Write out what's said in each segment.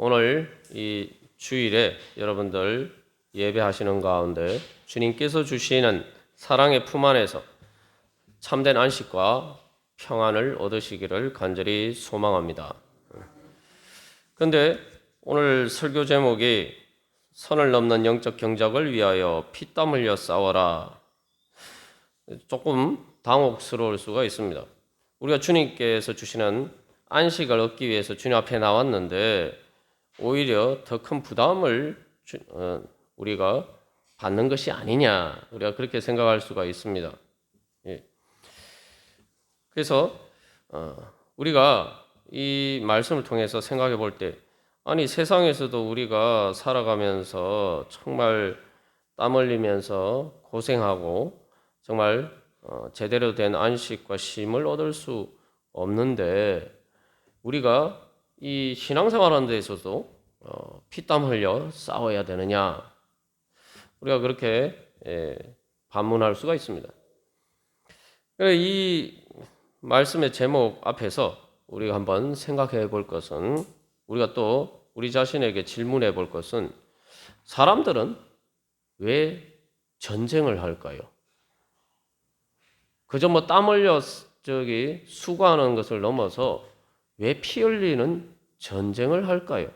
오늘 이 주일에 여러분들 예배하시는 가운데 주님께서 주시는 사랑의 품 안에서 참된 안식과 평안을 얻으시기를 간절히 소망합니다. 그런데 오늘 설교 제목이 선을 넘는 영적 경작을 위하여 피땀 흘려 싸워라. 조금 당혹스러울 수가 있습니다. 우리가 주님께서 주시는 안식을 얻기 위해서 주님 앞에 나왔는데 오히려 더 큰 부담을 우리가 받는 것이 아니냐, 우리가 그렇게 생각할 수가 있습니다. 예. 그래서 우리가 이 말씀을 통해서 생각해 볼 때, 아니 세상에서도 우리가 살아가면서 정말 땀 흘리면서 고생하고 정말 제대로 된 안식과 쉼을 얻을 수 없는데 우리가 이 신앙생활하는 데 있어서 피땀 흘려 싸워야 되느냐, 우리가 그렇게 반문할 수가 있습니다. 이 말씀의 제목 앞에서 우리가 한번 생각해 볼 것은, 우리가 또 우리 자신에게 질문해 볼 것은, 사람들은 왜 전쟁을 할까요? 그저 뭐 땀 흘려 수고하는 것을 넘어서 왜 피 흘리는 전쟁을 할까요?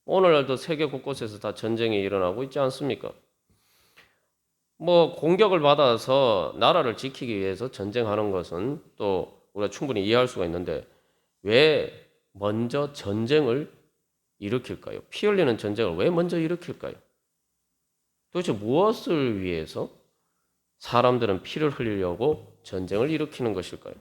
오늘날도 세계 곳곳에서 다 전쟁이 일어나고 있지 않습니까? 뭐 공격을 받아서 나라를 지키기 위해서 전쟁하는 것은 또 우리가 충분히 이해할 수가 있는데 왜 먼저 전쟁을 일으킬까요? 피 흘리는 전쟁을 왜 먼저 일으킬까요? 도대체 무엇을 위해서 사람들은 피를 흘리려고 전쟁을 일으키는 것일까요?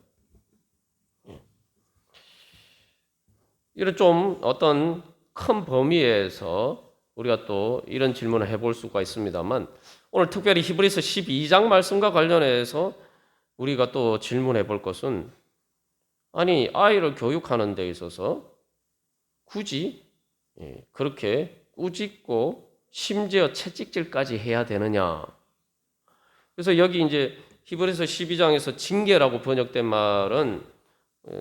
이런 좀 어떤 큰 범위에서 우리가 또 이런 질문을 해볼 수가 있습니다만, 오늘 특별히 히브리서 12장 말씀과 관련해서 우리가 또 질문해 볼 것은, 아니 아이를 교육하는 데 있어서 굳이 그렇게 꾸짖고 심지어 채찍질까지 해야 되느냐. 그래서 여기 이제 히브리서 12장에서 징계라고 번역된 말은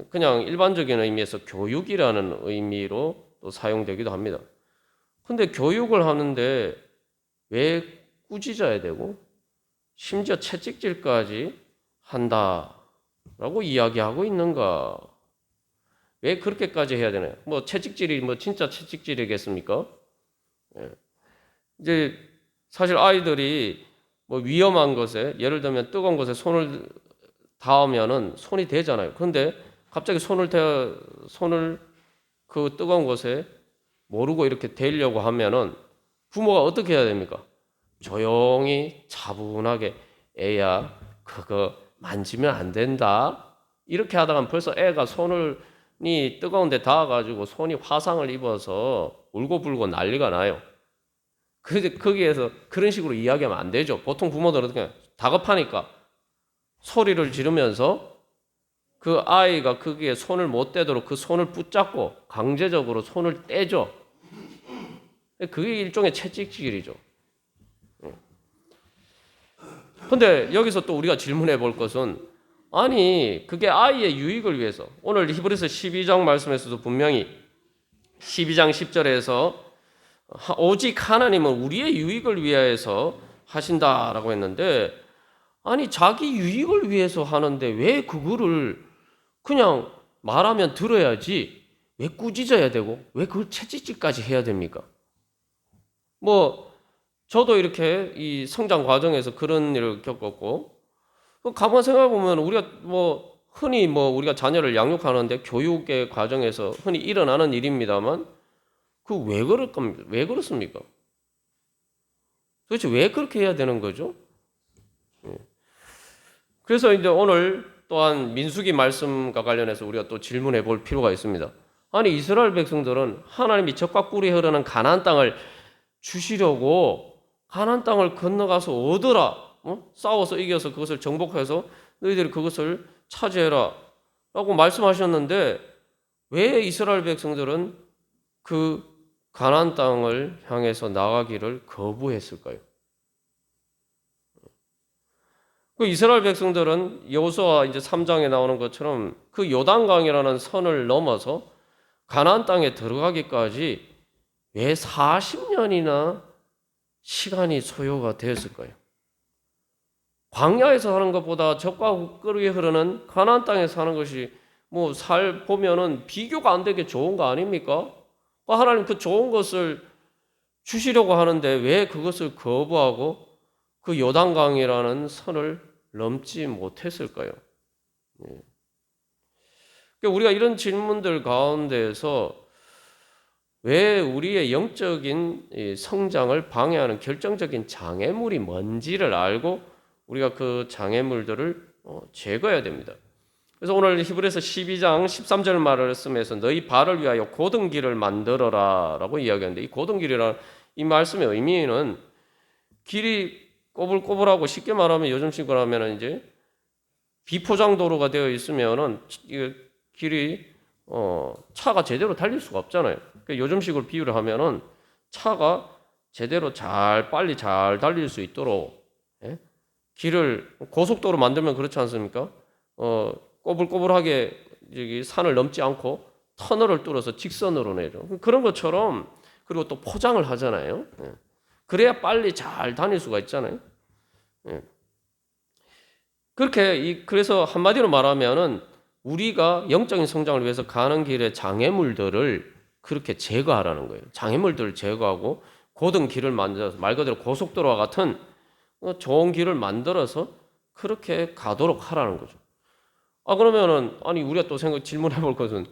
그냥 일반적인 의미에서 교육이라는 의미로 또 사용되기도 합니다. 근데 교육을 하는데 왜 꾸짖어야 되고 심지어 채찍질까지 한다라고 이야기하고 있는가? 왜 그렇게까지 해야 되나요? 뭐 채찍질이 뭐 진짜 채찍질이겠습니까? 이제 사실 아이들이 뭐 위험한 것에, 예를 들면 뜨거운 것에 손을 닿으면은 손이 되잖아요. 그런데 갑자기 손을 그 뜨거운 것에 모르고 이렇게 대려고 하면은 부모가 어떻게 해야 됩니까? 조용히 차분하게, 애야 그거 만지면 안 된다, 이렇게 하다가 벌써 애가 손이 뜨거운 데 닿아가지고 손이 화상을 입어서 울고불고 난리가 나요. 그런데 거기에서 그런 식으로 이야기하면 안 되죠. 보통 부모들은 어떻게 해요? 다급하니까 소리를 지르면서 그 아이가 거기에 손을 못 대도록 그 손을 붙잡고 강제적으로 손을 떼죠. 그게 일종의 채찍질이죠. 근데 여기서 또 우리가 질문해 볼 것은, 아니 그게 아이의 유익을 위해서, 오늘 히브리서 12장 말씀에서도 분명히 12장 10절에서 오직 하나님은 우리의 유익을 위하여서 하신다라고 했는데, 아니 자기 유익을 위해서 하는데 왜 그거를 그냥 말하면 들어야지 왜 꾸짖어야 되고 왜 그걸 채찍질까지 해야 됩니까? 뭐 저도 이렇게 이 성장 과정에서 그런 일을 겪었고, 가만 생각해 보면 우리가 뭐 흔히 우리가 자녀를 양육하는데 교육의 과정에서 흔히 일어나는 일입니다만, 그 왜 그럴 겁니까? 왜 그렇습니까? 도대체 왜 그렇게 해야 되는 거죠? 그래서 이제 오늘 또한 민수기 말씀과 관련해서 우리가 또 질문해 볼 필요가 있습니다. 아니 이스라엘 백성들은 하나님이 젖과 꿀이 흐르는 가나안 땅을 주시려고 가나안 땅을 건너가서 얻으라, 싸워서 이겨서 그것을 정복해서 너희들이 그것을 차지해라 라고 말씀하셨는데, 왜 이스라엘 백성들은 그 가나안 땅을 향해서 나가기를 거부했을까요? 그 이스라엘 백성들은 여호수아 이제 3장에 나오는 것처럼 그 요단강이라는 선을 넘어서 가나안 땅에 들어가기까지 왜 40년이나 시간이 소요가 되었을까요? 광야에서 하는 것보다 적과 꿀이 흐르는 가나안 땅에서 사는 것이 뭐 살 보면은 비교가 안 되게 좋은 거 아닙니까? 하나님 그 좋은 것을 주시려고 하는데 왜 그것을 거부하고 그 요단강이라는 선을 넘지 못했을까요? 그러니까 우리가 이런 질문들 가운데에서 왜 우리의 영적인 성장을 방해하는 결정적인 장애물이 뭔지를 알고 우리가 그 장애물들을 제거해야 됩니다. 그래서 오늘 히브리서 12장 13절 말을 쓰면서 너희 발을 위하여 곧은 길을 만들어라 라고 이야기하는데, 이 곧은 길이라는 이 말씀의 의미는 길이 꼬불꼬불하고 쉽게 말하면 요즘식으로 하면 이제 비포장 도로가 되어 있으면은 길이 차가 제대로 달릴 수가 없잖아요. 그러니까 요즘식으로 비유를 하면은 차가 제대로 빨리 잘 달릴 수 있도록 길을 고속도로 만들면 그렇지 않습니까? 꼬불꼬불하게 여기 산을 넘지 않고 터널을 뚫어서 직선으로 내죠. 그런 것처럼, 그리고 또 포장을 하잖아요. 그래야 빨리 잘 다닐 수가 있잖아요. 그래서 한마디로 말하면은 우리가 영적인 성장을 위해서 가는 길의 장애물들을 그렇게 제거하라는 거예요. 장애물들을 제거하고 곧은 길을 만들어서, 말 그대로 고속도로와 같은 좋은 길을 만들어서 그렇게 가도록 하라는 거죠. 그러면은, 우리가 또 질문해 볼 것은,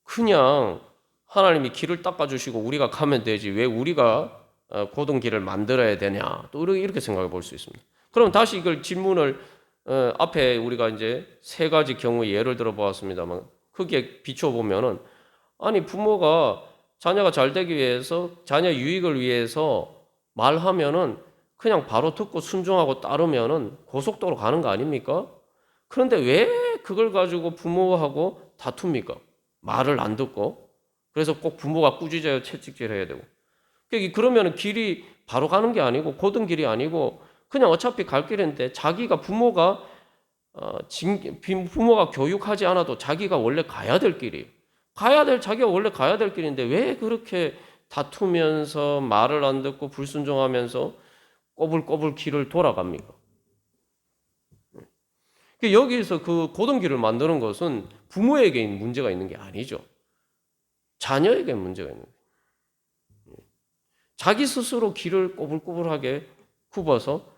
그냥 하나님이 길을 닦아주시고 우리가 가면 되지, 왜 우리가 곧은 길을 만들어야 되냐, 또 이렇게 생각해 볼 수 있습니다. 그럼 다시 이걸 질문을, 앞에 우리가 이제 세 가지 경우의 예를 들어 보았습니다만, 크게 비춰보면은, 부모가 자녀가 잘 되기 위해서, 자녀 유익을 위해서 말하면은 그냥 바로 듣고 순종하고 따르면은 고속도로 가는 거 아닙니까? 그런데 왜 그걸 가지고 부모하고 다툽니까? 말을 안 듣고. 그래서 꼭 부모가 꾸짖어야 채찍질 해야 되고. 그러면 길이 바로 가는 게 아니고, 곧은 길이 아니고, 그냥 어차피 갈 길인데, 부모가 교육하지 않아도 자기가 원래 가야 될 길이에요. 자기가 원래 가야 될 길인데, 왜 그렇게 다투면서 말을 안 듣고 불순종하면서 꼬불꼬불 길을 돌아갑니까? 여기에서 그 곧은 길을 만드는 것은 부모에게 문제가 있는 게 아니죠. 자녀에게 문제가 있는 거예요. 자기 스스로 길을 꼬불꼬불하게 굽어서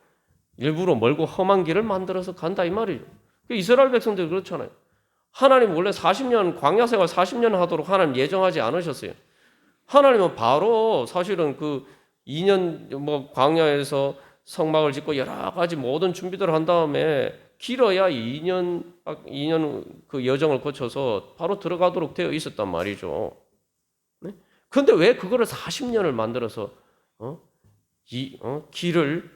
일부러 멀고 험한 길을 만들어서 간다 이 말이죠. 이스라엘 백성들 그렇잖아요. 하나님 원래 40년 광야 생활 40년 하도록 하나님 예정하지 않으셨어요. 하나님은 바로 사실은 그 2년 광야에서 성막을 짓고 여러 가지 모든 준비들을 한 다음에 길어야 2년 그 여정을 거쳐서 바로 들어가도록 되어 있었단 말이죠. 그런데 왜 그거를 40년을 만들어서 길을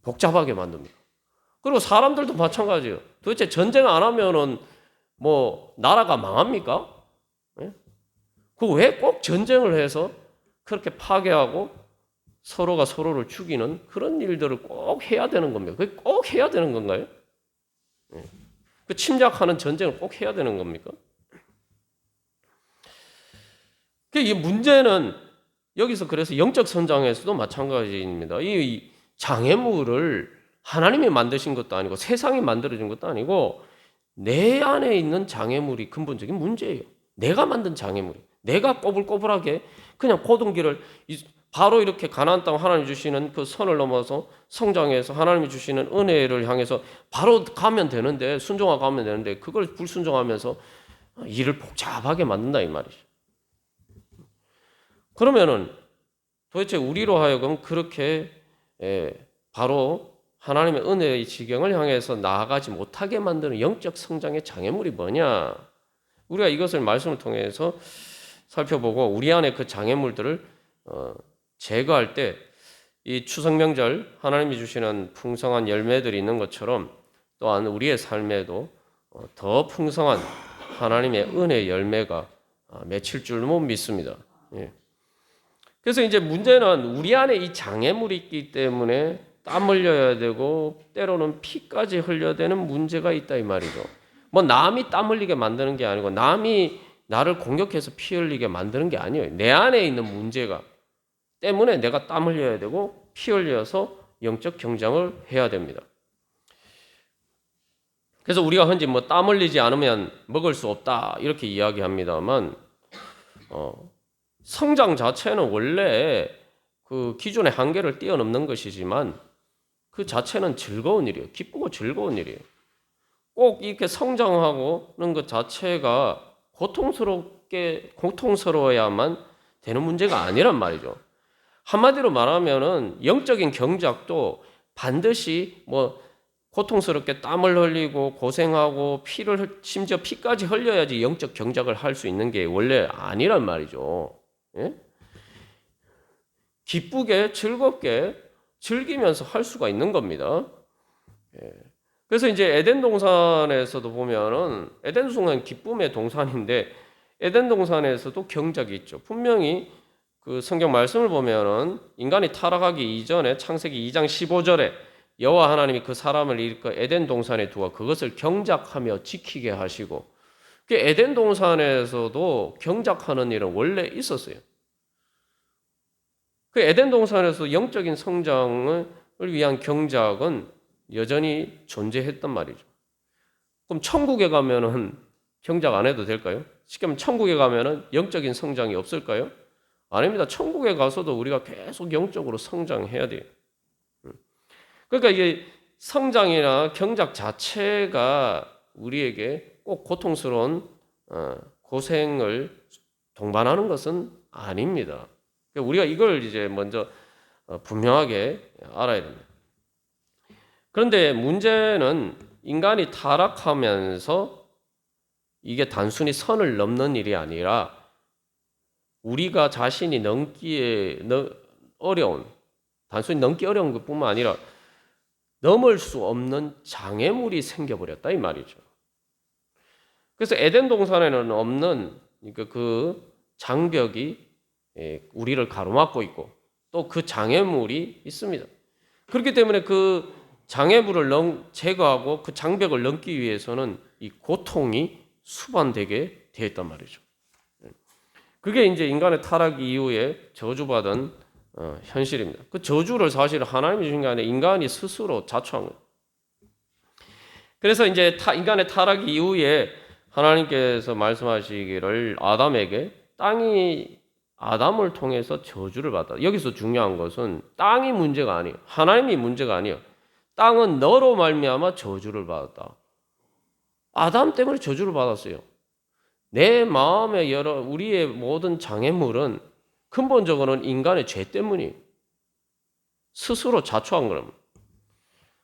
복잡하게 만듭니까? 그리고 사람들도 마찬가지예요. 도대체 전쟁 안 하면은 나라가 망합니까? 왜 꼭 전쟁을 해서 그렇게 파괴하고 서로가 서로를 죽이는 그런 일들을 꼭 해야 되는 겁니까? 그게 꼭 해야 되는 건가요? 그 침략하는 전쟁을 꼭 해야 되는 겁니까? 이 문제는 여기서 그래서 영적 성장에서도 마찬가지입니다. 이 장애물을 하나님이 만드신 것도 아니고 세상이 만들어진 것도 아니고 내 안에 있는 장애물이 근본적인 문제예요. 내가 만든 장애물이. 내가 꼬불꼬불하게 그냥 곧은 길을 바로 이렇게 가나안 땅 하나님 주시는 그 선을 넘어서 성장해서 하나님이 주시는 은혜를 향해서 바로 가면 되는데, 순종하고 가면 되는데 그걸 불순종하면서 일을 복잡하게 만든다 이 말이죠. 그러면은 도대체 우리로 하여금 그렇게 바로 하나님의 은혜의 지경을 향해서 나아가지 못하게 만드는 영적 성장의 장애물이 뭐냐? 우리가 이것을 말씀을 통해서 살펴보고 우리 안에 그 장애물들을 제거할 때 이 추석 명절 하나님이 주시는 풍성한 열매들이 있는 것처럼 또한 우리의 삶에도 더 풍성한 하나님의 은혜의 열매가 맺힐 줄 못 믿습니다. 그래서 이제 문제는 우리 안에 이 장애물이 있기 때문에 땀 흘려야 되고 때로는 피까지 흘려야 되는 문제가 있다 이 말이죠. 남이 땀 흘리게 만드는 게 아니고 남이 나를 공격해서 피 흘리게 만드는 게 아니에요. 내 안에 있는 문제가 때문에 내가 땀 흘려야 되고 피 흘려서 영적 경장을 해야 됩니다. 그래서 우리가 흔히 뭐 땀 흘리지 않으면 먹을 수 없다 이렇게 이야기합니다만 성장 자체는 원래 그 기존의 한계를 뛰어넘는 것이지만 그 자체는 즐거운 일이에요. 기쁘고 즐거운 일이에요. 꼭 이렇게 성장하고는 것 자체가 고통스러워야만 되는 문제가 아니란 말이죠. 한마디로 말하면은 영적인 경작도 반드시 뭐 고통스럽게 땀을 흘리고 고생하고 심지어 피까지 흘려야지 영적 경작을 할 수 있는 게 원래 아니란 말이죠. 예? 기쁘게 즐겁게 즐기면서 할 수가 있는 겁니다. 예. 그래서 이제 에덴 동산에서도 보면은 에덴 동산 기쁨의 동산인데 에덴 동산에서도 경작이 있죠. 분명히 그 성경 말씀을 보면은 인간이 타락하기 이전에 창세기 2장 15절에 여호와 하나님이 그 사람을 일으켜 에덴 동산에 두어 그것을 경작하며 지키게 하시고 그 에덴 동산에서도 경작하는 일은 원래 있었어요. 그 에덴 동산에서 영적인 성장을 위한 경작은 여전히 존재했단 말이죠. 그럼 천국에 가면은 경작 안 해도 될까요? 쉽게 말하면 천국에 가면은 영적인 성장이 없을까요? 아닙니다. 천국에 가서도 우리가 계속 영적으로 성장해야 돼요. 그러니까 이게 성장이나 경작 자체가 우리에게 꼭 고통스러운 고생을 동반하는 것은 아닙니다. 그러니까 우리가 이걸 이제 먼저 분명하게 알아야 됩니다. 그런데 문제는 인간이 타락하면서 이게 단순히 선을 넘는 일이 아니라 우리가 자신이 넘기에 어려운, 단순히 넘기 어려운 것뿐만 아니라 넘을 수 없는 장애물이 생겨버렸다 이 말이죠. 그래서 에덴 동산에는 없는 그 장벽이 우리를 가로막고 있고 또 그 장애물이 있습니다. 그렇기 때문에 그 장애물을 제거하고 그 장벽을 넘기 위해서는 이 고통이 수반되게 되었단 말이죠. 그게 이제 인간의 타락 이후에 저주받은 현실입니다. 그 저주를 사실 하나님이 주신 게 아니라 인간이 스스로 자초한 거예요. 그래서 이제 인간의 타락 이후에 하나님께서 말씀하시기를 아담에게 땅이 아담을 통해서 저주를 받았다. 여기서 중요한 것은 땅이 문제가 아니에요. 하나님이 문제가 아니에요. 땅은 너로 말미암아 저주를 받았다. 아담 때문에 저주를 받았어요. 내 마음에 우리의 모든 장애물은 근본적으로는 인간의 죄 때문이에요. 스스로 자초한 겁니다.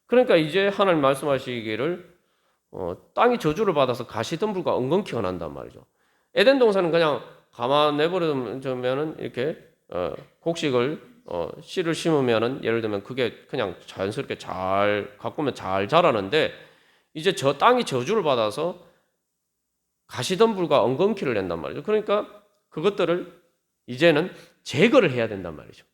그러니까 이제 하나님 말씀하시기를 땅이 저주를 받아서 가시덤불과 엉겅퀴가 난단 말이죠. 에덴 동산은 그냥 가만 내버려두면은 이렇게 곡식을 씨를 심으면은 예를 들면 그게 그냥 자연스럽게 잘 가꾸면 잘 자라는데 이제 저 땅이 저주를 받아서 가시덤불과 엉겅퀴를 낸단 말이죠. 그러니까 그것들을 이제는 제거를 해야 된단 말이죠.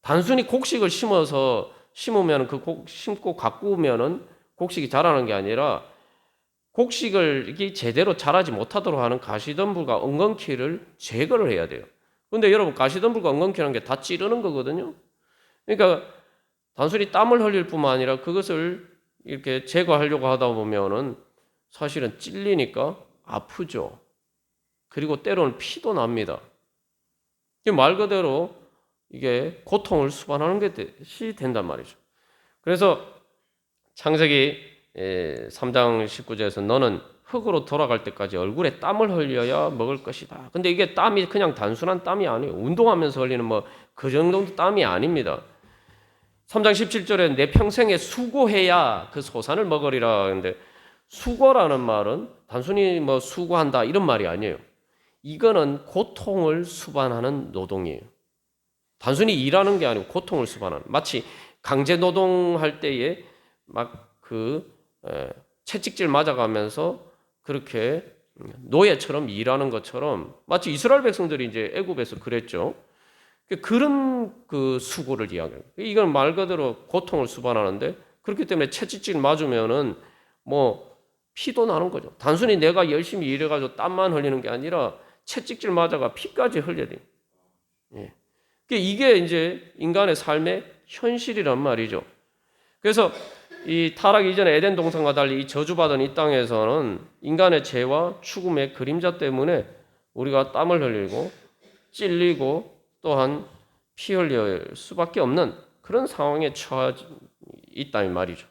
단순히 곡식을 심으면 심고 가꾸면은 곡식이 자라는 게 아니라 곡식을 제대로 자라지 못하도록 하는 가시덤불과 엉겅퀴를 제거를 해야 돼요. 근데 여러분 가시덤불과 엉겅퀴라는 게 다 찌르는 거거든요. 그러니까 단순히 땀을 흘릴 뿐만 아니라 그것을 이렇게 제거하려고 하다 보면은 사실은 찔리니까 아프죠. 그리고 때로는 피도 납니다. 말 그대로 이게 고통을 수반하는 것이 된단 말이죠. 그래서 창세기 3장 19절에서 너는 흙으로 돌아갈 때까지 얼굴에 땀을 흘려야 먹을 것이다. 근데 이게 땀이 그냥 단순한 땀이 아니에요. 운동하면서 흘리는 그 정도 땀이 아닙니다. 3장 17절에 내 평생에 수고해야 그 소산을 먹으리라. 근데 수고라는 말은 단순히 수고한다 이런 말이 아니에요. 이거는 고통을 수반하는 노동이에요. 단순히 일하는 게 아니고 고통을 수반하는. 마치 강제 노동할 때에 채찍질 맞아가면서 그렇게 노예처럼 일하는 것처럼 마치 이스라엘 백성들이 이제 애굽에서 그랬죠. 그런 그 수고를 이야기해요. 이건 말 그대로 고통을 수반하는데 그렇기 때문에 채찍질 맞으면은 피도 나는 거죠. 단순히 내가 열심히 일해가지고 땀만 흘리는 게 아니라 채찍질 맞아가 피까지 흘려야 돼요. 예. 이게 이제 인간의 삶의 현실이란 말이죠. 그래서 이 타락 이전에 에덴 동산과 달리 이 저주받은 이 땅에서는 인간의 죄와 죽음의 그림자 때문에 우리가 땀을 흘리고 찔리고 또한 피 흘릴 수밖에 없는 그런 상황에 처해 있다는 말이죠.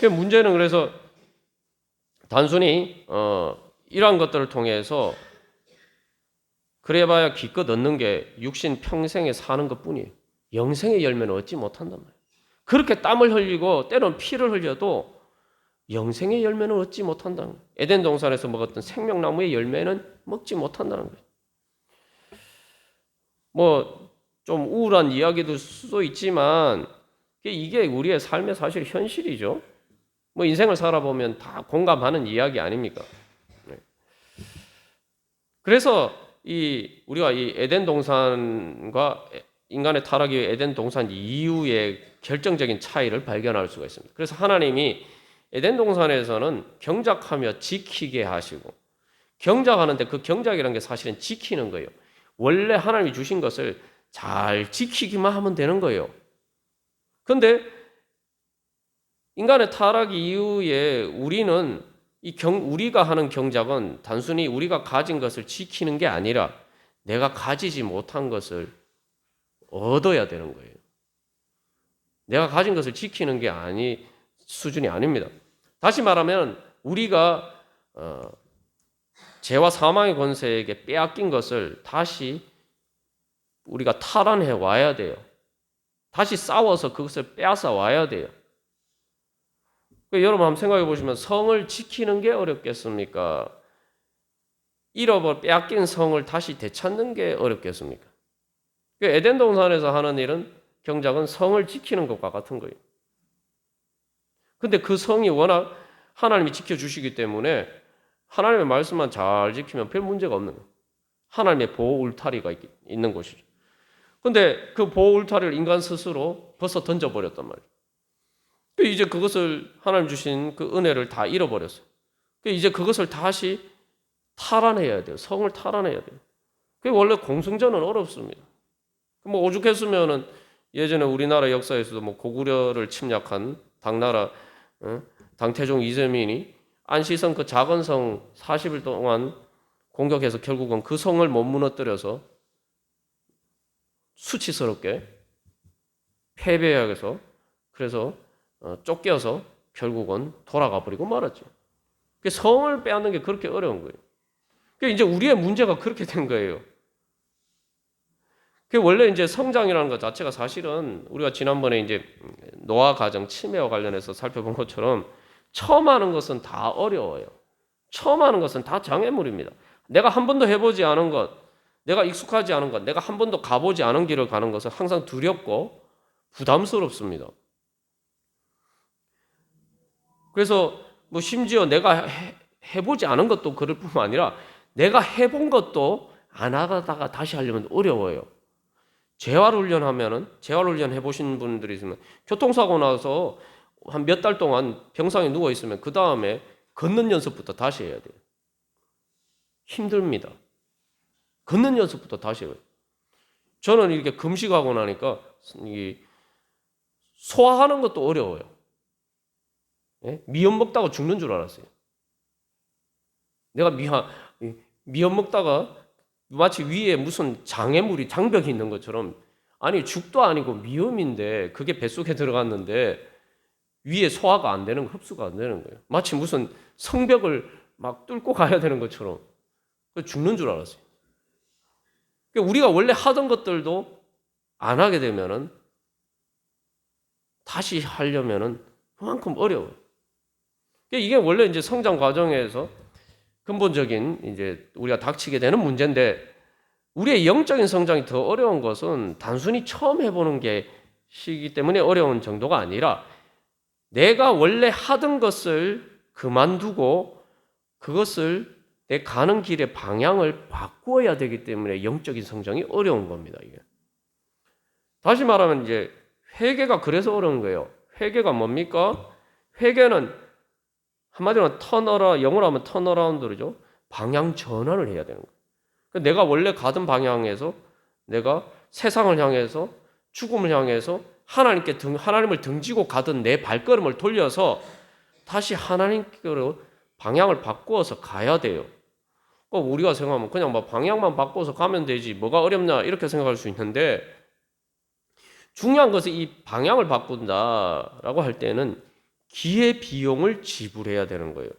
문제는 그래서 단순히 이러한 것들을 통해서 그래봐야 기껏 얻는 게 육신 평생에 사는 것뿐이에요. 영생의 열매는 얻지 못한단 말이에요. 그렇게 땀을 흘리고 때론 피를 흘려도 영생의 열매는 얻지 못한다는 거예요. 에덴 동산에서 먹었던 생명나무의 열매는 먹지 못한다는 거예요. 뭐 좀 우울한 이야기도 수도 있지만 이게 우리의 삶의 사실 현실이죠. 뭐 인생을 살아보면 다 공감하는 이야기 아닙니까? 그래서 우리가 이 에덴 동산과 인간의 타락이 에덴 동산 이후의 결정적인 차이를 발견할 수가 있습니다. 그래서 하나님이 에덴 동산에서는 경작하며 지키게 하시고, 경작하는데 그 경작이라는 게 사실은 지키는 거예요. 원래 하나님이 주신 것을 잘 지키기만 하면 되는 거예요. 그런데 인간의 타락 이후에 우리는 우리가 하는 경작은 단순히 우리가 가진 것을 지키는 게 아니라 내가 가지지 못한 것을 얻어야 되는 거예요. 내가 가진 것을 지키는 게 수준이 아닙니다. 다시 말하면 우리가 죄와 사망의 권세에게 빼앗긴 것을 다시 우리가 탈환해 와야 돼요. 다시 싸워서 그것을 빼앗아 와야 돼요. 여러분 한번 생각해 보시면 성을 지키는 게 어렵겠습니까? 빼앗긴 성을 다시 되찾는 게 어렵겠습니까? 에덴 동산에서 하는 일은 경작은 성을 지키는 것과 같은 거예요. 근데 그 성이 워낙 하나님이 지켜주시기 때문에 하나님의 말씀만 잘 지키면 별 문제가 없는 거예요. 하나님의 보호 울타리가 있는 곳이죠. 근데 그 보호 울타리를 인간 스스로 벌써 던져버렸단 말이에요. 이제 그것을 하나님 주신 그 은혜를 다 잃어버렸어요. 이제 그것을 다시 탈환해야 돼요. 성을 탈환해야 돼요. 원래 공승전은 어렵습니다. 뭐 오죽했으면은 예전에 우리나라 역사에서도 뭐 고구려를 침략한 당나라 당태종 이재민이 안시성 그 작은 성 40일 동안 공격해서 결국은 그 성을 못 무너뜨려서 수치스럽게 패배해서 그래서 쫓겨서 결국은 돌아가 버리고 말았죠. 성을 빼앗는 게 그렇게 어려운 거예요. 이제 우리의 문제가 그렇게 된 거예요. 원래 이제 성장이라는 것 자체가 사실은 우리가 지난번에 이제 노아 가정 침해와 관련해서 살펴본 것처럼 처음 하는 것은 다 어려워요. 처음 하는 것은 다 장애물입니다. 내가 한 번도 해보지 않은 것, 내가 익숙하지 않은 것, 내가 한 번도 가보지 않은 길을 가는 것은 항상 두렵고 부담스럽습니다. 그래서 뭐 심지어 내가 해보지 않은 것도 그럴 뿐만 아니라 내가 해본 것도 안 하다가 다시 하려면 어려워요. 재활훈련 해보신 분들이 있으면 교통사고 나서 한 몇 달 동안 병상에 누워 있으면 그 다음에 걷는 연습부터 다시 해야 돼요. 힘듭니다. 걷는 연습부터 다시 해요. 저는 이렇게 금식하고 나니까 소화하는 것도 어려워요. 미역 먹다가 죽는 줄 알았어요. 내가 미역 먹다가 마치 위에 무슨 장벽이 있는 것처럼, 아니 죽도 아니고 미음인데 그게 뱃속에 들어갔는데 위에 소화가 안 되는, 흡수가 안 되는 거예요. 마치 무슨 성벽을 막 뚫고 가야 되는 것처럼 죽는 줄 알았어요. 우리가 원래 하던 것들도 안 하게 되면은 다시 하려면은 그만큼 어려워요. 이게 원래 이제 성장 과정에서 근본적인 이제 우리가 닥치게 되는 문제인데, 우리의 영적인 성장이 더 어려운 것은 단순히 처음 해보는 것이기 때문에 어려운 정도가 아니라 내가 원래 하던 것을 그만두고 그것을 내 가는 길의 방향을 바꾸어야 되기 때문에 영적인 성장이 어려운 겁니다. 이게. 다시 말하면 이제 회개가 그래서 어려운 거예요. 회개가 뭡니까? 회개는 한마디로 영어로 하면 턴어라운드죠. 방향 전환을 해야 되는 거예요. 그러니까 내가 원래 가던 방향에서 내가 세상을 향해서 죽음을 향해서 하나님을 등지고 가던 내 발걸음을 돌려서 다시 하나님께로 방향을 바꾸어서 가야 돼요. 우리가 생각하면 그냥 막 방향만 바꿔서 가면 되지 뭐가 어렵냐 이렇게 생각할 수 있는데 중요한 것은 이 방향을 바꾼다라고 할 때는 기회 비용을 지불해야 되는 거예요.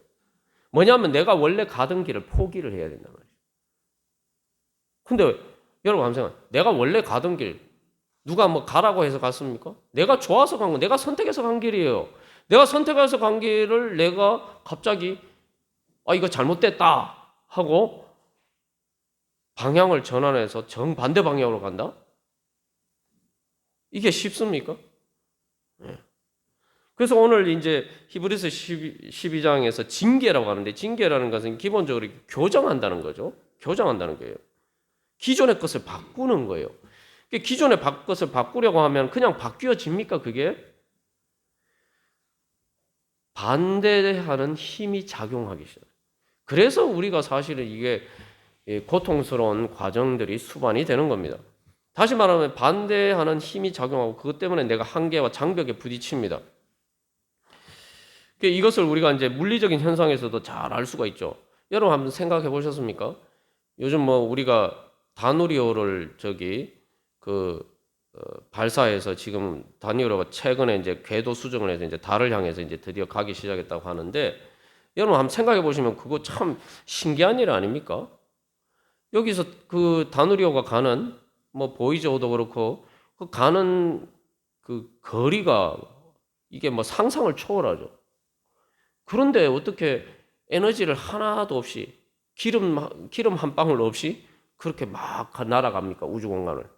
뭐냐면 내가 원래 가던 길을 포기를 해야 된단 말이에요. 근데 여러분 한번 생각해. 내가 원래 가던 길 누가 뭐 가라고 해서 갔습니까? 내가 좋아서 간 거, 내가 선택해서 간 길이에요. 내가 선택해서 간 길을 내가 갑자기 이거 잘못됐다 하고 방향을 전환해서 정반대 방향으로 간다? 이게 쉽습니까? 네. 그래서 오늘 이제 히브리서 12장에서 징계라고 하는데 징계라는 것은 기본적으로 교정한다는 거죠. 교정한다는 거예요. 기존의 것을 바꾸는 거예요. 기존의 것을 바꾸려고 하면 그냥 바뀌어집니까? 그게? 반대하는 힘이 작용하기 시작해요. 그래서 우리가 사실은 이게 고통스러운 과정들이 수반이 되는 겁니다. 다시 말하면 반대하는 힘이 작용하고 그것 때문에 내가 한계와 장벽에 부딪힙니다. 이것을 우리가 이제 물리적인 현상에서도 잘 알 수가 있죠. 여러분 한번 생각해 보셨습니까? 요즘 뭐 우리가 다누리호를 발사해서 지금 다누리호가 최근에 이제 궤도 수정을 해서 이제 달을 향해서 이제 드디어 가기 시작했다고 하는데 여러분 한번 생각해 보시면 그거 참 신기한 일 아닙니까? 여기서 그 다누리호가 가는 뭐 보이저호도 그렇고 그 가는 그 거리가 이게 뭐 상상을 초월하죠. 그런데 어떻게 에너지를 하나도 없이 기름 한 방울 없이 그렇게 막 날아갑니까? 우주 공간을.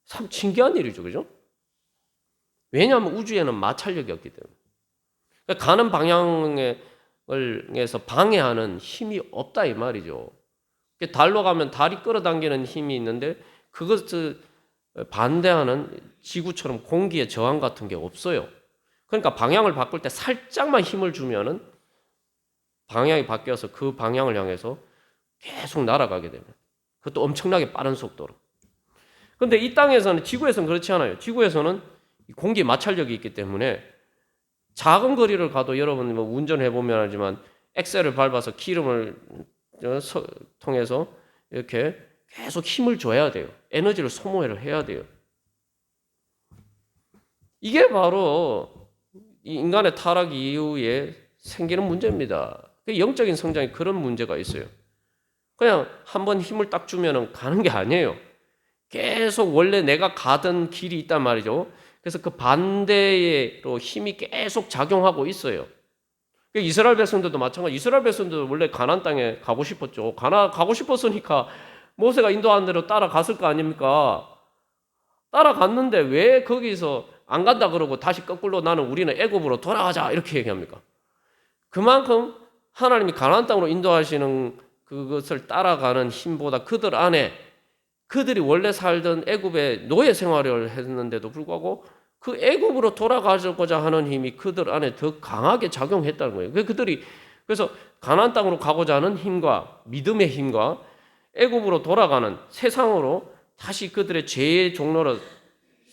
참 신기한 일이죠. 그죠? 왜냐하면 우주에는 마찰력이 없기 때문에. 그러니까 가는 방향에서 방해하는 힘이 없다 이 말이죠. 달로 가면 달이 끌어당기는 힘이 있는데 그것을 반대하는 지구처럼 공기의 저항 같은 게 없어요. 그러니까 방향을 바꿀 때 살짝만 힘을 주면은 방향이 바뀌어서 그 방향을 향해서 계속 날아가게 됩니다. 그것도 엄청나게 빠른 속도로. 그런데 이 땅에서는 지구에서는 그렇지 않아요. 지구에서는 공기 마찰력이 있기 때문에 작은 거리를 가도 여러분 뭐 운전해 보면 알지만 엑셀을 밟아서 기름을 통해서 이렇게 계속 힘을 줘야 돼요. 에너지를 소모를 해야 돼요. 이게 바로 인간의 타락 이후에 생기는 문제입니다. 영적인 성장에 그런 문제가 있어요. 그냥 한번 힘을 딱 주면은 가는 게 아니에요. 계속 원래 내가 가던 길이 있단 말이죠. 그래서 그 반대로 힘이 계속 작용하고 있어요. 이스라엘 백성들도 마찬가지. 이스라엘 백성들도 원래 가나안 땅에 가고 싶었죠. 가고 싶었으니까 모세가 인도한 대로 따라갔을 거 아닙니까? 따라갔는데 왜 거기서 안 간다 그러고 다시 거꾸로 우리는 애굽으로 돌아가자 이렇게 얘기합니까? 그만큼 하나님이 가나안 땅으로 인도하시는 그것을 따라가는 힘보다 그들 안에 그들이 원래 살던 애굽의 노예 생활을 했는데도 불구하고 그 애굽으로 돌아가고자 하는 힘이 그들 안에 더 강하게 작용했다는 거예요. 그래서 가나안 땅으로 가고자 하는 힘과 믿음의 힘과 애굽으로 돌아가는 세상으로 다시 그들의 죄의 종로로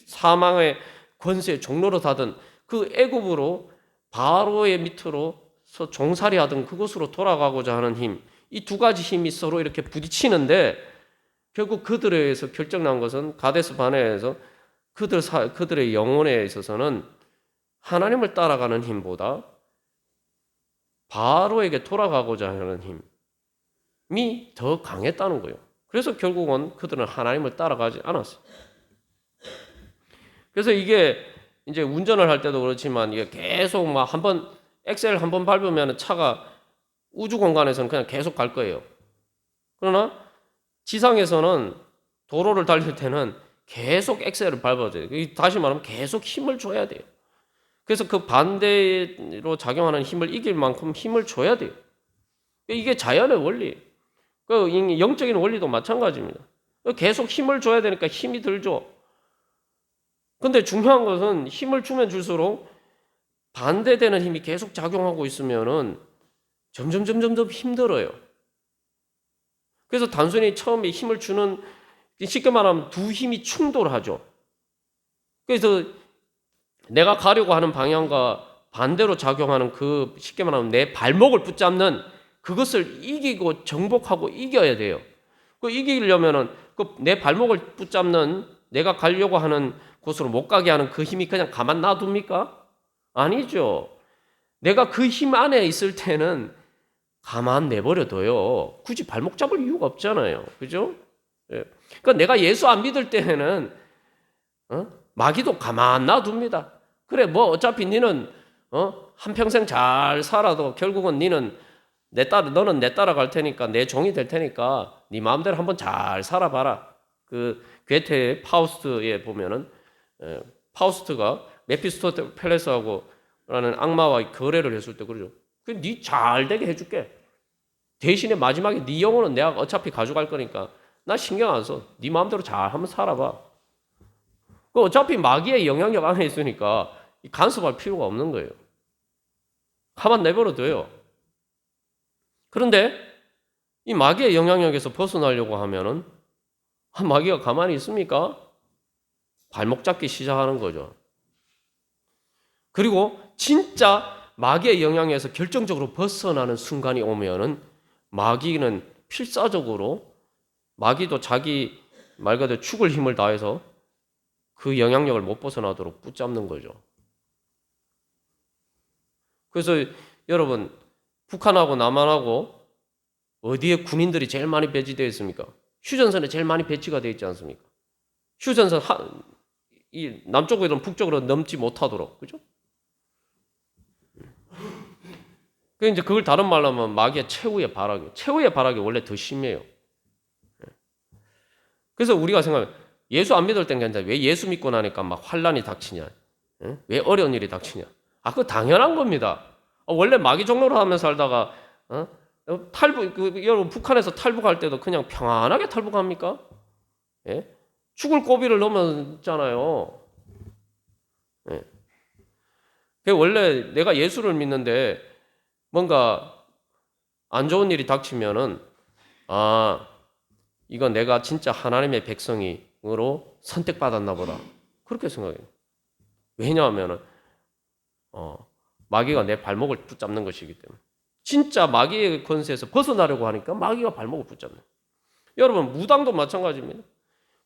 사망의 권세의 종로로 닫은 그 애굽으로 바로의 밑으로서 종살이하던 그곳으로 돌아가고자 하는 힘, 이 두 가지 힘이 서로 이렇게 부딪히는데 결국 그들에서 결정난 것은 가데스 바네아에서 그들의 영혼에 있어서는 하나님을 따라가는 힘보다 바로에게 돌아가고자 하는 힘이 더 강했다는 거예요. 그래서 결국은 그들은 하나님을 따라가지 않았어요. 그래서 이게 이제 운전을 할 때도 그렇지만 이게 계속 막 엑셀 한번 밟으면 차가 우주 공간에서는 그냥 계속 갈 거예요. 그러나 지상에서는 도로를 달릴 때는 계속 엑셀을 밟아야 돼요. 다시 말하면 계속 힘을 줘야 돼요. 그래서 그 반대로 작용하는 힘을 이길 만큼 힘을 줘야 돼요. 이게 자연의 원리. 그 영적인 원리도 마찬가지입니다. 계속 힘을 줘야 되니까 힘이 들죠. 근데 중요한 것은 힘을 주면 줄수록 반대되는 힘이 계속 작용하고 있으면은 점점 힘들어요. 그래서 단순히 처음에 힘을 주는, 쉽게 말하면 두 힘이 충돌하죠. 그래서 내가 가려고 하는 방향과 반대로 작용하는 그, 쉽게 말하면 내 발목을 붙잡는 그것을 이기고 정복하고 이겨야 돼요. 그 이기려면은 그 내 발목을 붙잡는, 내가 가려고 하는 곳으로 못 가게 하는 그 힘이 그냥 가만 놔둡니까? 아니죠. 내가 그 힘 안에 있을 때는 가만 내버려둬요. 굳이 발목 잡을 이유가 없잖아요. 그죠? 예. 그러니까 내가 예수 안 믿을 때는 마귀도 가만 놔둡니다. 그래, 뭐 어차피 니는 한평생 잘 살아도 결국은 니는 너는 내 따라갈 테니까, 내 종이 될 테니까 네 마음대로 한번 잘 살아봐라. 그 괴테 파우스트에 보면은 파우스트가 메피스토펠레스하고 라는 악마와 거래를 했을 때 그러죠. 네 잘 되게 해줄게. 대신에 마지막에 네 영혼은 내가 어차피 가져갈 거니까 나 신경 안 써. 네 마음대로 잘 한번 살아봐. 어차피 마귀의 영향력 안에 있으니까 간섭할 필요가 없는 거예요. 가만 내버려둬요. 그런데 이 마귀의 영향력에서 벗어나려고 하면은 마귀가 가만히 있습니까? 발목 잡기 시작하는 거죠. 그리고 진짜 마귀의 영향에서 결정적으로 벗어나는 순간이 오면은 마귀는 필사적으로, 마귀도 자기 말 그대로 죽을 힘을 다해서 그 영향력을 못 벗어나도록 붙잡는 거죠. 그래서 여러분, 북한하고 남한하고 어디에 군인들이 제일 많이 배치되어 있습니까? 휴전선에 제일 많이 배치가 되어 있지 않습니까? 휴전선 이 남쪽으로는 북쪽으로 넘지 못하도록, 그죠? 그 이제 그걸 다른 말로 하면 마귀의 최후의 발악이 원래 더 심해요. 그래서 우리가 생각하면 예수 안 믿을 땐 괜찮아. 왜 예수 믿고 나니까 막 환란이 닥치냐? 왜 어려운 일이 닥치냐? 그거 당연한 겁니다. 원래 마귀 종로로 하며 살다가 여러분 북한에서 탈북할 때도 그냥 평안하게 탈북합니까? 예? 죽을 고비를 넘었잖아요. 예. 원래 내가 예수를 믿는데 뭔가 안 좋은 일이 닥치면은 이건 내가 진짜 하나님의 백성으로 선택받았나 보다. 그렇게 생각해요. 왜냐하면은 마귀가 내 발목을 붙잡는 것이기 때문에. 진짜 마귀의 권세에서 벗어나려고 하니까 마귀가 발목을 붙잡는. 여러분, 무당도 마찬가지입니다.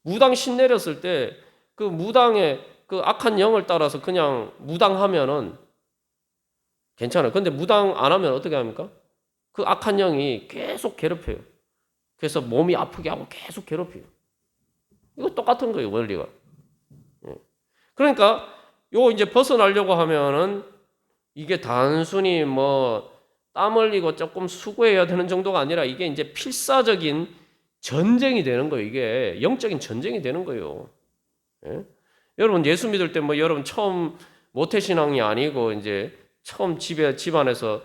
무당 신 내렸을 때 그 무당의 그 악한 영을 따라서 그냥 무당하면은 괜찮아요. 근데 무당 안 하면 어떻게 합니까? 그 악한 영이 계속 괴롭혀요. 그래서 몸이 아프게 하고 계속 괴롭혀요. 이거 똑같은 거예요, 원리가. 그러니까 요 이제 벗어나려고 하면은 이게 단순히 뭐 땀 흘리고 조금 수고해야 되는 정도가 아니라 이게 이제 필사적인 전쟁이 되는 거예요. 이게 영적인 전쟁이 되는 거예요. 예? 여러분 예수 믿을 때 뭐 여러분 처음 모태신앙이 아니고 이제 처음 집안에서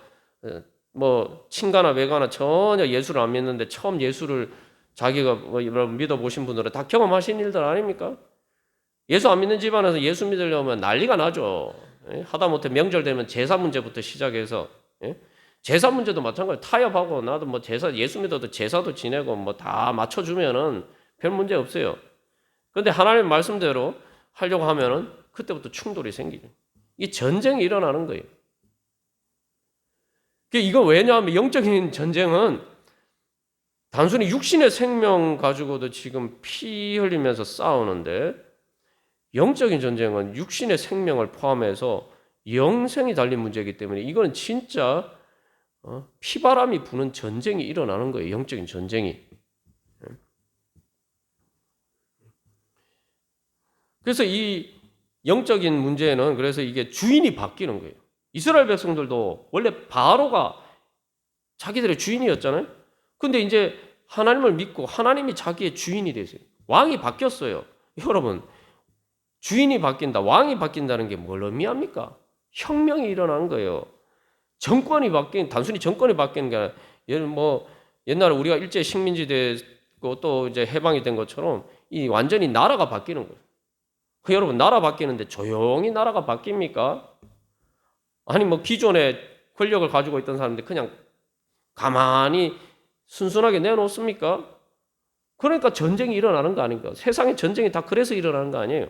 뭐 친가나 외가나 전혀 예수를 안 믿는데 처음 예수를 자기가 뭐 여러분 믿어보신 분들은 다 경험하신 일들 아닙니까? 예수 안 믿는 집안에서 예수 믿으려면 난리가 나죠. 예? 하다못해 명절 되면 제사 문제부터 시작해서 제사 문제도 마찬가지. 타협하고 나도 뭐 제사 예수 믿어도 제사도 지내고 뭐 다 맞춰주면은 별 문제 없어요. 그런데 하나님 말씀대로 하려고 하면은 그때부터 충돌이 생기죠. 이 전쟁이 일어나는 거예요. 이거 왜냐하면 영적인 전쟁은 단순히 육신의 생명 가지고도 지금 피 흘리면서 싸우는데 영적인 전쟁은 육신의 생명을 포함해서 영생이 달린 문제이기 때문에 이거는 진짜 피바람이 부는 전쟁이 일어나는 거예요. 영적인 전쟁이. 그래서 이 영적인 문제는 그래서 이게 주인이 바뀌는 거예요. 이스라엘 백성들도 원래 바로가 자기들의 주인이었잖아요. 근데 이제 하나님을 믿고 하나님이 자기의 주인이 되세요. 왕이 바뀌었어요. 여러분, 주인이 바뀐다, 왕이 바뀐다는 게 뭘 의미합니까? 혁명이 일어나는 거예요. 단순히 정권이 바뀌는 게 아니라, 예를 뭐, 옛날에 우리가 일제 식민지 되고 또 이제 해방이 된 것처럼 이 완전히 나라가 바뀌는 거예요. 여러분, 나라 바뀌는데 조용히 나라가 바뀝니까? 아니 뭐 기존에 권력을 가지고 있던 사람들이 그냥 가만히 순순하게 내놓습니까? 그러니까 전쟁이 일어나는 거 아닌가? 세상의 전쟁이 다 그래서 일어나는 거 아니에요?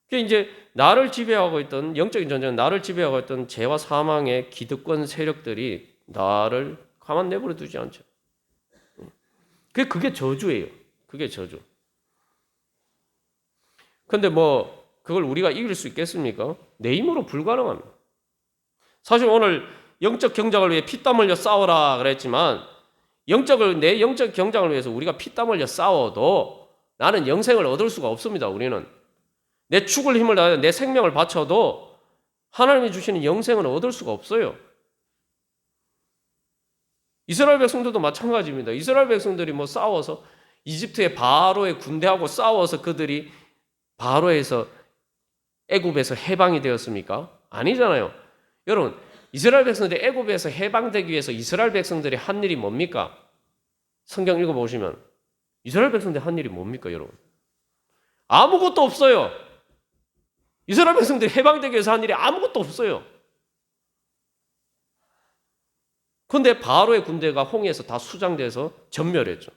그게 이제 나를 지배하고 있던 영적인 전쟁은 나를 지배하고 있던 죄와 사망의 기득권 세력들이 나를 가만 내버려 두지 않죠. 그게 저주예요. 그게 저주. 근데 뭐 그걸 우리가 이길 수 있겠습니까? 내 힘으로 불가능합니다. 사실 오늘 영적 경작을 위해 피땀 흘려 싸워라 그랬지만 내 영적 경작을 위해서 우리가 피땀 흘려 싸워도 나는 영생을 얻을 수가 없습니다. 우리는 내 죽을 힘을 다해 내 생명을 바쳐도 하나님이 주시는 영생을 얻을 수가 없어요. 이스라엘 백성들도 마찬가지입니다. 이스라엘 백성들이 뭐 싸워서 이집트의 바로의 군대하고 싸워서 그들이 바로에서 애굽에서 해방이 되었습니까? 아니잖아요. 여러분, 이스라엘 백성들이 애굽에서 해방되기 위해서 이스라엘 백성들이 한 일이 뭡니까? 성경 읽어보시면 이스라엘 백성들이 한 일이 뭡니까, 여러분? 아무것도 없어요. 이스라엘 백성들이 해방되기 위해서 한 일이 아무것도 없어요. 그런데 바로의 군대가 홍해에서 다 수장돼서 전멸했죠.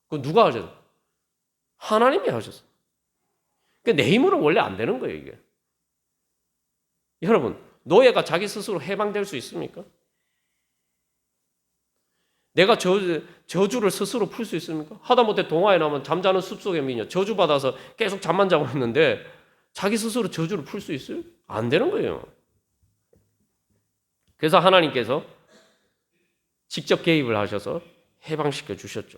그건 누가 하셨어요? 하나님이 하셨어요. 그러니까 내 힘으로는 원래 안 되는 거예요, 이게. 여러분, 노예가 자기 스스로 해방될 수 있습니까? 내가 저주를 스스로 풀 수 있습니까? 하다못해 동화에 나오면 잠자는 숲속의 미녀, 저주받아서 계속 잠만 자고 있는데 자기 스스로 저주를 풀 수 있어요? 안 되는 거예요. 그래서 하나님께서 직접 개입을 하셔서 해방시켜 주셨죠.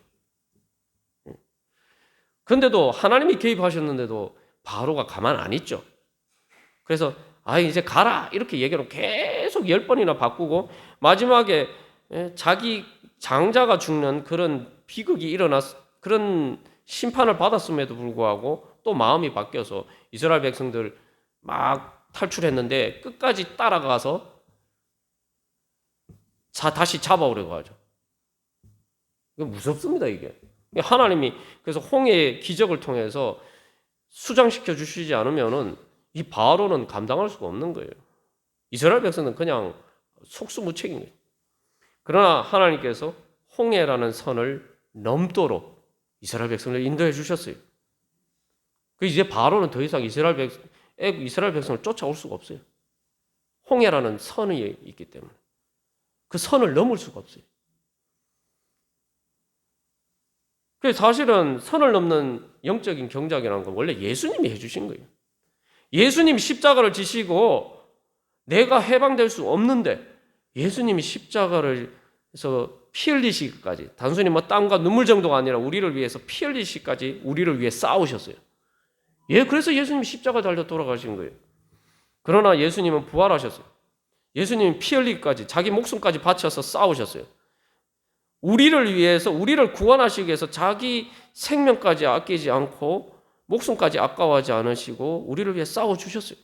그런데도 하나님이 개입하셨는데도 바로가 가만 안 있죠. 그래서 이제 가라 이렇게 얘기로 계속 10번이나 바꾸고 마지막에 자기 장자가 죽는 그런 비극이 그런 심판을 받았음에도 불구하고 또 마음이 바뀌어서 이스라엘 백성들 막 탈출했는데 끝까지 따라가서 다시 잡아오려고 하죠. 이거 무섭습니다, 이게. 하나님이 그래서 홍해의 기적을 통해서 수장시켜 주시지 않으면은 이 바로는 감당할 수가 없는 거예요. 이스라엘 백성은 그냥 속수무책인 거예요. 그러나 하나님께서 홍해라는 선을 넘도록 이스라엘 백성을 인도해 주셨어요. 그 이제 바로는 더 이상 이스라엘 백성을 쫓아올 수가 없어요. 홍해라는 선이 있기 때문에 그 선을 넘을 수가 없어요. 그래서 사실은 선을 넘는 영적인 경작이라는 건 원래 예수님이 해주신 거예요. 예수님이 십자가를 지시고 내가 해방될 수 없는데 예수님이 십자가를 해서 피 흘리시기까지 단순히 뭐 땀과 눈물 정도가 아니라 우리를 위해서 피 흘리시기까지 우리를 위해 싸우셨어요. 그래서 예수님이 십자가 달려 돌아가신 거예요. 그러나 예수님은 부활하셨어요. 예수님이 피 흘리기까지 자기 목숨까지 바쳐서 싸우셨어요. 우리를 위해서 우리를 구원하시기 위해서 자기 생명까지 아끼지 않고 목숨까지 아까워하지 않으시고 우리를 위해 싸워주셨어요.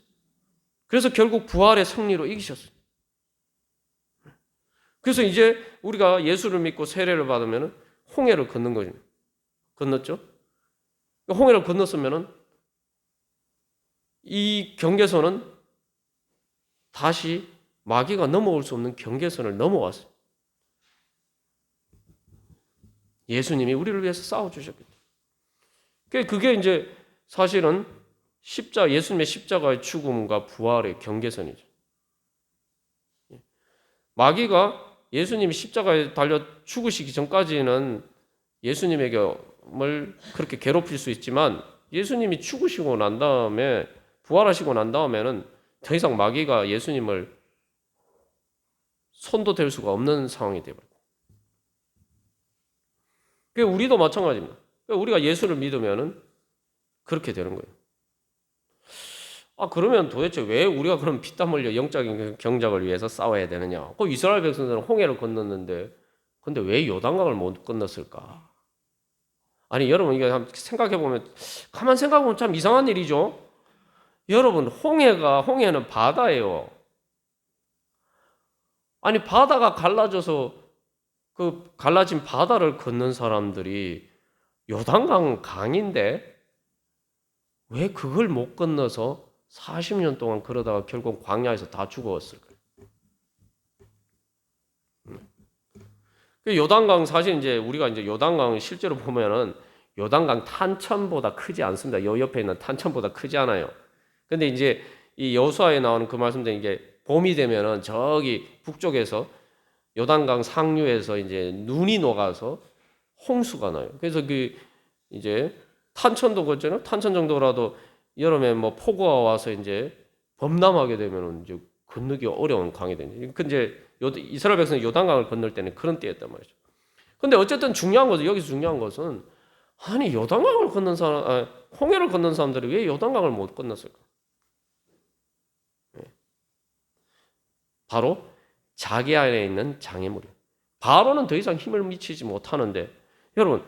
그래서 결국 부활의 승리로 이기셨어요. 그래서 이제 우리가 예수를 믿고 세례를 받으면 홍해를 건넌 거죠. 건넜죠? 홍해를 건넜으면 이 경계선은 다시 마귀가 넘어올 수 없는 경계선을 넘어왔어요. 예수님이 우리를 위해서 싸워주셨기 때문에. 그게 이제 사실은 예수님의 십자가의 죽음과 부활의 경계선이죠. 마귀가 예수님이 십자가에 달려 죽으시기 전까지는 예수님에게 그렇게 괴롭힐 수 있지만 예수님이 죽으시고 난 다음에 부활하시고 난 다음에는 더 이상 마귀가 예수님을 손도 댈 수가 없는 상황이 되어버려요. 우리도 마찬가지입니다. 우리가 예수를 믿으면 그렇게 되는 거예요. 그러면 도대체 왜 우리가 그럼 피땀 흘려 영적인 경작을 위해서 싸워야 되느냐? 이스라엘 백성들은 홍해를 건넜는데 근데 왜 요단강을 못 건넜을까? 아니 여러분 이거 한번 생각해보면 가만 생각해보면 참 이상한 일이죠. 여러분 홍해는 바다예요. 아니 바다가 갈라져서 그 갈라진 바다를 걷는 사람들이 요단강 강인데 왜 그걸 못 건너서 40년 동안 그러다가 결국 광야에서 다 죽었을 거예요. 요단강 사실 이제 우리가 이제 요단강 실제로 보면은 요단강 탄천보다 크지 않습니다. 요 옆에 있는 탄천보다 크지 않아요. 근데 이제 이 여호수아에 나오는 그 말씀대로 이게 봄이 되면은 저기 북쪽에서 요단강 상류에서 이제 눈이 녹아서 홍수가 나요. 그래서 그 이제 탄천도 그렇잖아요. 탄천 정도라도 여름에 뭐 폭우가 와서 이제 범람하게 되면은 이제 건너기 어려운 강이 되죠. 근데 이스라엘 백성이 요단강을 건널 때는 그런 때였단 말이죠. 근데 어쨌든 중요한 것은 여기서 중요한 것은 아니 요단강을 건넌 사람, 홍해를 건넌 사람들이 왜 요단강을 못 건넜을까? 바로 자기 안에 있는 장애물이에요. 바로는 더 이상 힘을 미치지 못하는데 여러분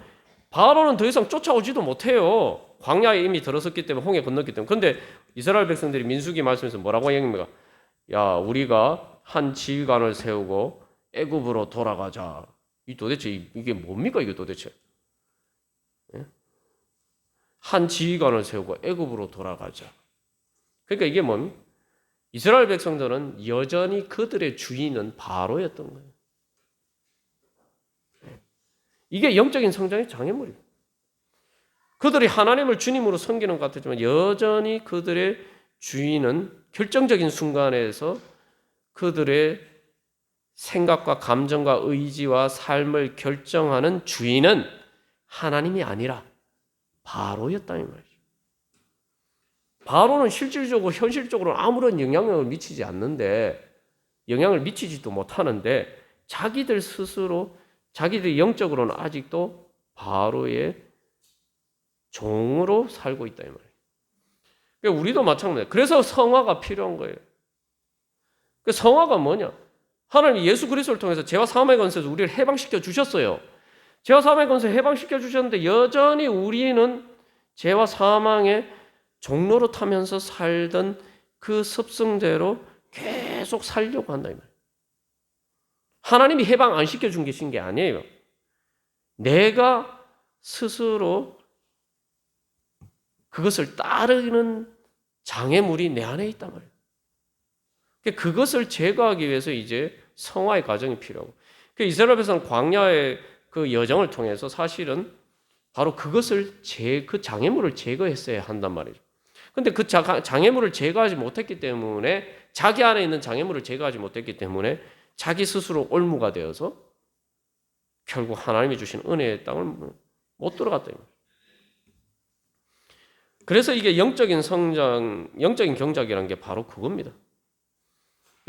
바로는 더 이상 쫓아오지도 못해요. 광야에 이미 들어섰기 때문에 홍해 건넜기 때문에. 근데 이스라엘 백성들이 민수기 말씀에서 뭐라고 얘기합니까? 야 우리가 한 지휘관을 세우고 애굽으로 돌아가자. 이 도대체 이게 뭡니까 이게 도대체? 한 지휘관을 세우고 애굽으로 돌아가자. 그러니까 이게 뭡니까? 이스라엘 백성들은 여전히 그들의 주인은 바로였던 거예요. 이게 영적인 성장의 장애물이에요. 그들이 하나님을 주님으로 섬기는 것 같았지만 여전히 그들의 주인은 결정적인 순간에서 그들의 생각과 감정과 의지와 삶을 결정하는 주인은 하나님이 아니라 바로였다는 말이죠. 바로는 실질적으로 현실적으로 아무런 영향을 미치지 않는데 영향을 미치지도 못하는데 자기들 스스로 자기들 영적으로는 아직도 바로의 종으로 살고 있다 이 말이에요. 그러니까 우리도 마찬가지예요. 그래서 성화가 필요한 거예요. 그 성화가 뭐냐? 하나님 예수 그리스도를 통해서 죄와 사망의 권세에서 우리를 해방시켜 주셨어요. 죄와 사망의 권세 해방시켜 주셨는데 여전히 우리는 죄와 사망의 종로로 타면서 살던 그 습성대로 계속 살려고 한다 이 말이에요. 하나님이 해방 안 시켜준 게 아니에요. 내가 스스로 그것을 따르는 장애물이 내 안에 있단 말이에요. 그것을 제거하기 위해서 이제 성화의 과정이 필요하고 이스라엘 백성은 광야의 그 여정을 통해서 사실은 바로 그것을 그 장애물을 제거했어야 한단 말이죠. 근데 그 장애물을 제거하지 못했기 때문에 자기 안에 있는 장애물을 제거하지 못했기 때문에 자기 스스로 올무가 되어서 결국 하나님이 주신 은혜의 땅을 못 들어갔다. 그래서 이게 영적인 성장, 영적인 경작이라는 게 바로 그겁니다.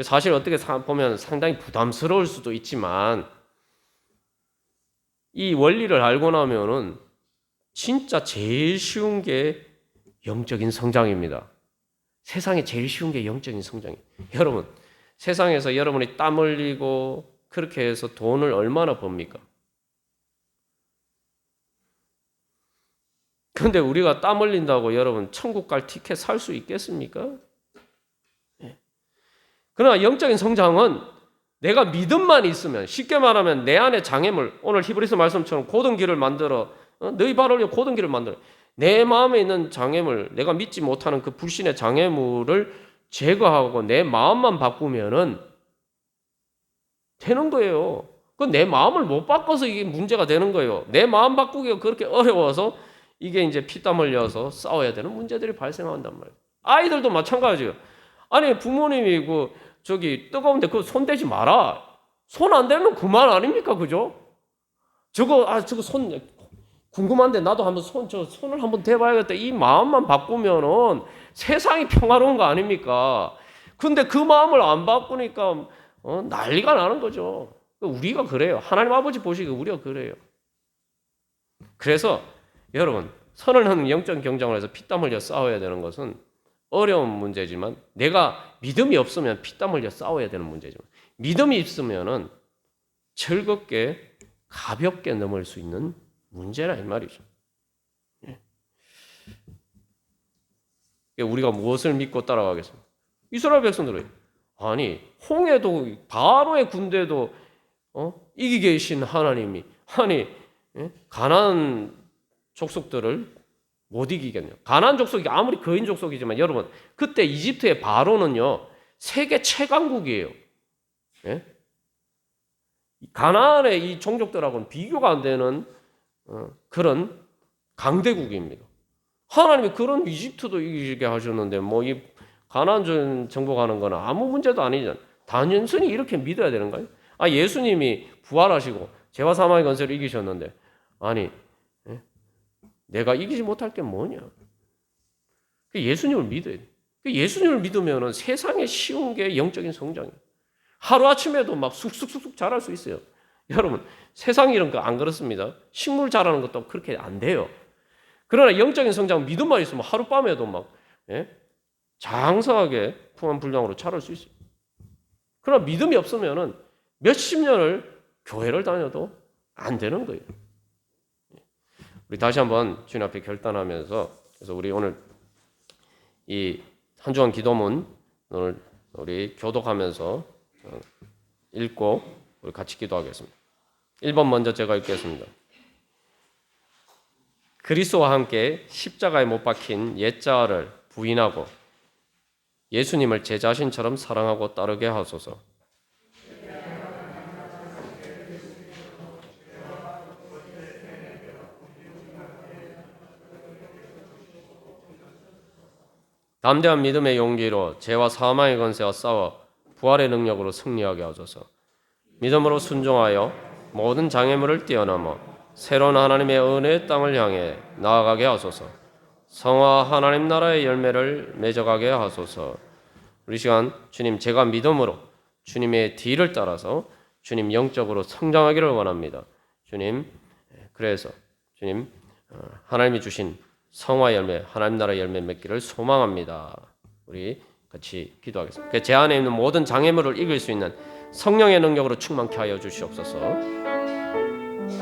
사실 어떻게 보면 상당히 부담스러울 수도 있지만 이 원리를 알고 나면은 진짜 제일 쉬운 게 영적인 성장입니다. 세상에 제일 쉬운 게 영적인 성장이에요. 여러분, 세상에서 여러분이 땀 흘리고 그렇게 해서 돈을 얼마나 법니까? 근데 우리가 땀 흘린다고 여러분 천국 갈 티켓 살 수 있겠습니까? 그러나 영적인 성장은 내가 믿음만 있으면 쉽게 말하면 내 안에 장애물 오늘 히브리서 말씀처럼 고든 길을 만들어 너희 발을 위해 고든 길을 만들어 내 마음에 있는 장애물 내가 믿지 못하는 그 불신의 장애물을 제거하고 내 마음만 바꾸면은 되는 거예요. 그 내 마음을 못 바꿔서 이게 문제가 되는 거예요. 내 마음 바꾸기가 그렇게 어려워서 이게 이제 피땀 흘려서 싸워야 되는 문제들이 발생한단 말이에요. 아이들도 마찬가지예요. 아니 부모님이 저기 뜨거운데 그 손 대지 마라. 손 안 대는 그만 아닙니까, 그죠? 저거 손 궁금한데 나도 한번 손을 한번 대봐야겠다. 이 마음만 바꾸면은 세상이 평화로운 거 아닙니까? 근데 그 마음을 안 바꾸니까 난리가 나는 거죠. 우리가 그래요. 하나님 아버지 보시기에 우리가 그래요. 그래서 여러분 선을 하는 영적 경쟁을 해서 피땀 흘려 싸워야 되는 것은 어려운 문제지만 내가 믿음이 없으면 피땀 흘려 싸워야 되는 문제지만 믿음이 있으면은 즐겁게 가볍게 넘을 수 있는 문제라 이 말이죠. 우리가 무엇을 믿고 따라가겠습니까? 이스라엘 백성들은 아니 홍해도 바로의 군대도 이기 계신 하나님이 가나안 족속들을 못 이기겠네요. 가나안 족속이 아무리 거인 족속이지만 여러분 그때 이집트의 바로는요 세계 최강국이에요. 예? 가나안의 이 종족들하고는 비교가 안 되는 그런 강대국입니다. 하나님이 그런 이집트도 이기게 하셨는데 뭐 이 가나안 정복하는 거는 아무 문제도 아니잖아요. 단순히 이렇게 믿어야 되는 거예요. 예수님이 부활하시고 죄와 사망의 권세를 이기셨는데 아니 내가 이기지 못할 게 뭐냐? 예수님을 믿어야 돼. 예수님을 믿으면 세상에 쉬운 게 영적인 성장이에요. 하루아침에도 막 쑥쑥쑥쑥 자랄 수 있어요. 여러분 세상 이런 거 안 그렇습니다. 식물 자라는 것도 그렇게 안 돼요. 그러나 영적인 성장 믿음만 있으면 하룻밤에도 막 장성하게 풍한불량으로 자랄 수 있어요. 그러나 믿음이 없으면 몇십 년을 교회를 다녀도 안 되는 거예요. 우리 다시 한번 주님 앞에 결단하면서 그래서 우리 오늘 이 한 주간 기도문 오늘 우리 교독하면서 읽고 우리 같이 기도하겠습니다. 1번 먼저 제가 읽겠습니다. 그리스도와 함께 십자가에 못 박힌 옛자를 부인하고 예수님을 제 자신처럼 사랑하고 따르게 하소서. 담대한 믿음의 용기로 죄와 사망의 권세와 싸워 부활의 능력으로 승리하게 하소서. 믿음으로 순종하여 모든 장애물을 뛰어넘어 새로운 하나님의 은혜의 땅을 향해 나아가게 하소서. 성화 하나님 나라의 열매를 맺어가게 하소서. 우리 시간 주님 제가 믿음으로 주님의 뒤를 따라서 주님 영적으로 성장하기를 원합니다. 주님 그래서 주님 하나님이 주신 성화 열매 하나님 나라 열매 맺기를 소망합니다. 우리 같이 기도하겠습니다. 제 안에 있는 모든 장애물을 이길 수 있는 성령의 능력으로 충만케 하여 주시옵소서.